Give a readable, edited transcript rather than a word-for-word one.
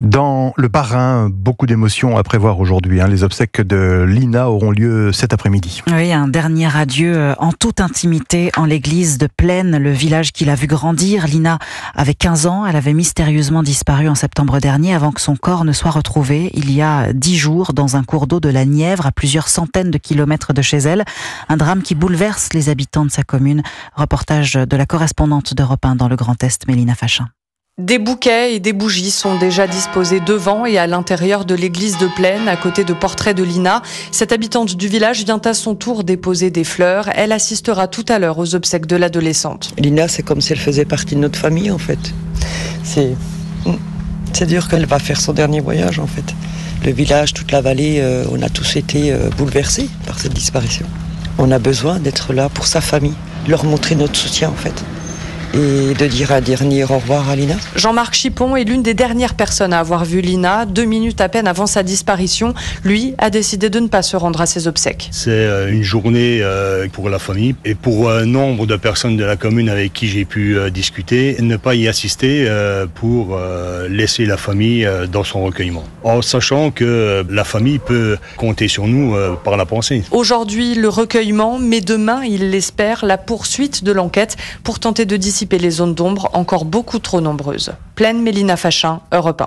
Dans le Bas-Rhin, beaucoup d'émotions à prévoir aujourd'hui. Les obsèques de Lina auront lieu cet après-midi. Oui, un dernier adieu en toute intimité en l'église de Plaine, le village qui l'a vu grandir. Lina avait 15 ans, elle avait mystérieusement disparu en septembre dernier avant que son corps ne soit retrouvé il y a 10 jours dans un cours d'eau de la Nièvre à plusieurs centaines de kilomètres de chez elle. Un drame qui bouleverse les habitants de sa commune. Reportage de la correspondante d'Europe 1 dans le Grand Est, Mélina Fachin. Des bouquets et des bougies sont déjà disposés devant et à l'intérieur de l'église de Plaine, à côté de portraits de Lina. Cette habitante du village vient à son tour déposer des fleurs. Elle assistera tout à l'heure aux obsèques de l'adolescente. Lina, c'est comme si elle faisait partie de notre famille, en fait. C'est dur qu'elle va faire son dernier voyage, en fait. Le village, toute la vallée, on a tous été bouleversés par cette disparition. On a besoin d'être là pour sa famille, leur montrer notre soutien, en fait. Et de dire un dernier au revoir à Lina. Jean-Marc Chipon est l'une des dernières personnes à avoir vu Lina. 2 minutes à peine avant sa disparition, lui a décidé de ne pas se rendre à ses obsèques. C'est une journée pour la famille et pour un nombre de personnes de la commune avec qui j'ai pu discuter, ne pas y assister pour laisser la famille dans son recueillement. En sachant que la famille peut compter sur nous par la pensée. Aujourd'hui, le recueillement, mais demain, il l'espère, la poursuite de l'enquête pour tenter de dissiper les zones d'ombre encore beaucoup trop nombreuses. Plaine, Mélina Fachin, Europe 1.